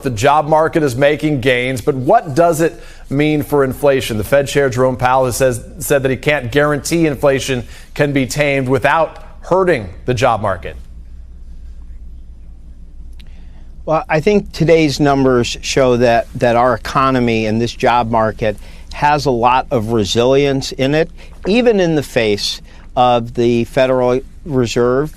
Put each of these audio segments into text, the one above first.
The job market is making gains, but what does it mean for inflation? The Fed Chair Jerome Powell has said that he can't guarantee inflation can be tamed without hurting the job market. Well, I think today's numbers show that our economy and this job market has a lot of resilience in it, even in the face of the Federal Reserve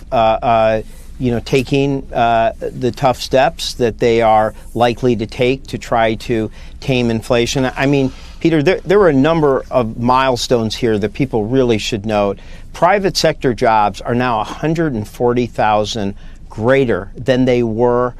taking the tough steps that they are likely to take to try to tame inflation. I mean, Peter, there were a number of milestones here that people really should note. Private sector jobs are now 140,000 greater than they were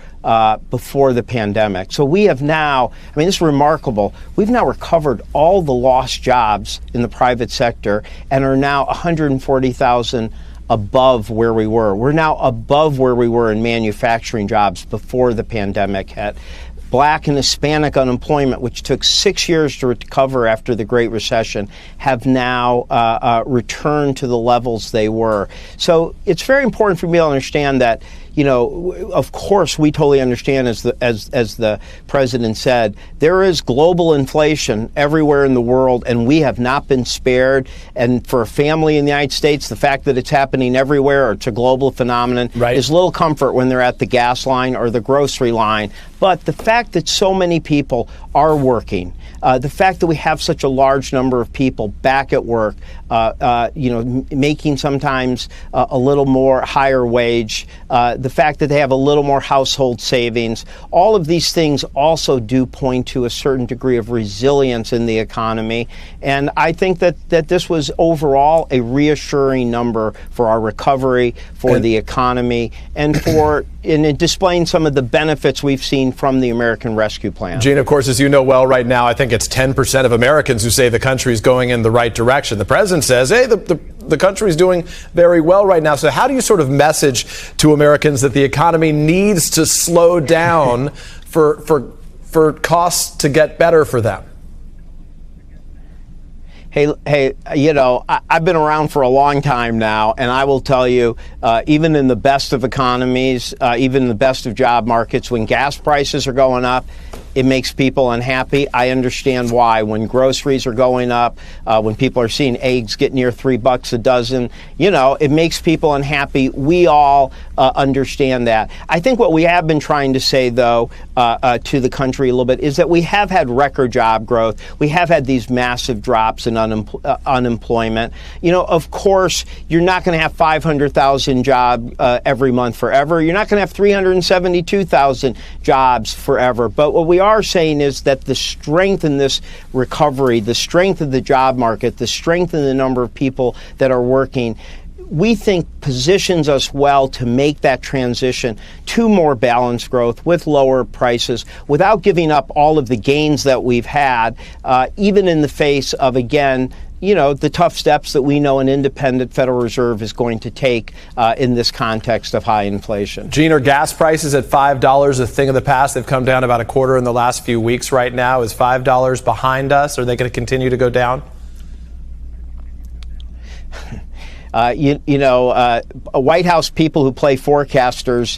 before the pandemic. So we have now, I mean, this is remarkable. We've now recovered all the lost jobs in the private sector and are now 140,000 above where we were. We're now above where we were in manufacturing jobs before the pandemic hit. Black and Hispanic unemployment, which took 6 years to recover after the Great Recession, have now returned to the levels they were. So it's very important for me to understand that, you know, of course, we totally understand, as the president said, there is global inflation everywhere in the world, and we have not been spared. And for a family in the United States, the fact that it's happening everywhere, or it's a global phenomenon, is little comfort when they're at the gas line or the grocery line. But the fact that so many people are working, the fact that we have such a large number of people back at work, making sometimes a little more higher wage, the fact that they have a little more household savings, all of these things also do point to a certain degree of resilience in the economy. And I think that this was overall a reassuring number for our recovery, for the economy, and in displaying some of the benefits we've seen from the American Rescue Plan. Gene, of course, as you know well right now, I think it's 10% of Americans who say the country is going in the right direction. The president says, hey, the country's doing very well right now. So how do you sort of message to Americans that the economy needs to slow down for costs to get better for them? Hey, I've been around for a long time now, and I will tell you, even in the best of economies, even in the best of job markets, when gas prices are going up, it makes people unhappy. I understand why. When groceries are going up, when people are seeing eggs get near $3 a dozen, it makes people unhappy. We all understand that. I think what we have been trying to say, though, to the country a little bit is that we have had record job growth. We have had these massive drops in unemployment. Of course, you're not going to have 500,000 jobs every month forever. You're not going to have 372,000 jobs forever. But what we are saying is that the strength in this recovery, the strength of the job market, the strength in the number of people that are working, we think positions us well to make that transition to more balanced growth with lower prices without giving up all of the gains that we've had, even in the face of, again, the tough steps that we know an independent Federal Reserve is going to take in this context of high inflation. Gene, are gas prices at $5 a thing of the past? They've come down about a quarter in the last few weeks right now. Is $5 behind us? Are they going to continue to go down? White House people who play forecasters,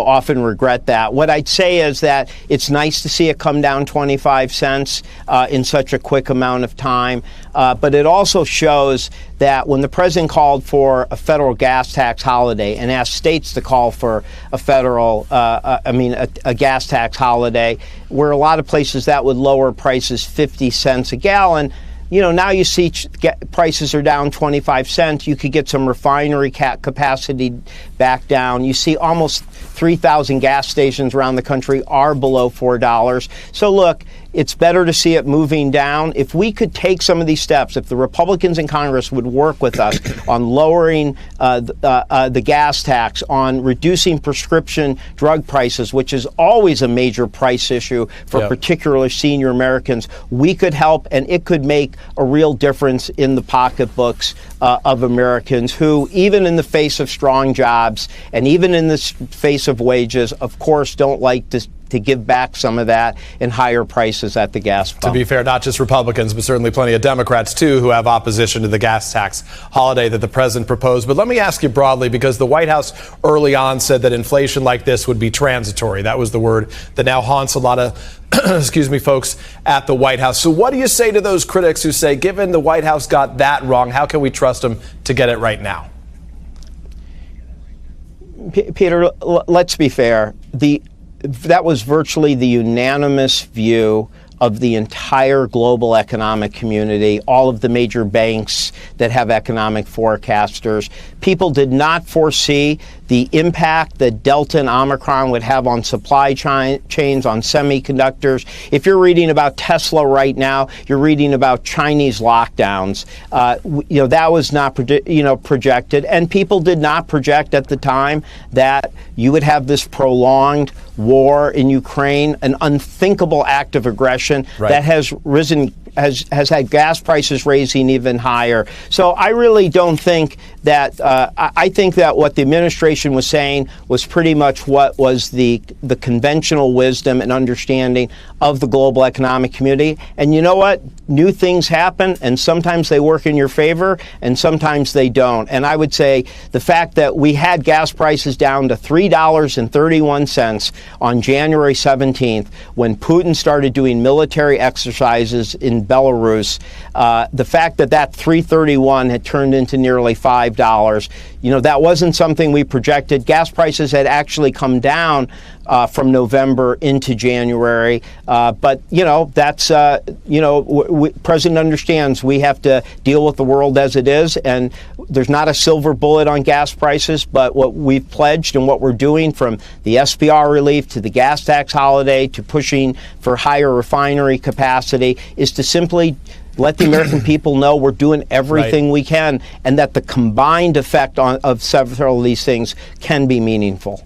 often regret that. What I'd say is that it's nice to see it come down 25 cents in such a quick amount of time. But it also shows that when the president called for a federal gas tax holiday and asked states to call for a gas tax holiday, where a lot of places that would lower prices 50 cents a gallon, now you see prices are down 25 cents. You could get some refinery capacity back down. You see almost 3,000 gas stations around the country are below $4. So look, it's better to see it moving down. If we could take some of these steps, if the Republicans in Congress would work with us on lowering the gas tax, on reducing prescription drug prices, which is always a major price issue for particularly senior Americans, we could help, and it could make a real difference in the pocketbooks of Americans who, even in the face of strong jobs and even in the face of wages, of course, don't like to to give back some of that in higher prices at the gas pump. To be fair, not just Republicans, but certainly plenty of Democrats, too, who have opposition to the gas tax holiday that the president proposed. But let me ask you broadly, because the White House early on said that inflation like this would be transitory. That was the word that now haunts a lot of folks at the White House. So what do you say to those critics who say, given the White House got that wrong, how can we trust them to get it right now? Peter, let's be fair. That was virtually the unanimous view of the entire global economic community, all of the major banks that have economic forecasters. People did not foresee the impact that Delta and Omicron would have on supply chains, on semiconductors. If you're reading about Tesla right now, you're reading about Chinese lockdowns. That was not projected, and people did not project at the time that you would have this prolonged war in Ukraine, an unthinkable act of aggression that has had gas prices raising even higher. So I really don't think that, I think that what the administration was saying was pretty much what was the conventional wisdom and understanding of the global economic community. And you know what? New things happen, and sometimes they work in your favor, and sometimes they don't. And I would say the fact that we had gas prices down to $3.31 on January 17th, when Putin started doing military exercises in Belarus, the fact that $3.31 had turned into nearly $5, that wasn't something we projected. Gas prices had actually come down from November into January, but that's President understands we have to deal with the world as it is, and there's not a silver bullet on gas prices. But what we've pledged and what we're doing, from the SPR relief to the gas tax holiday to pushing for higher refinery capacity, is to simply let the American people know we're doing everything we can, and that the combined effect of several of these things can be meaningful.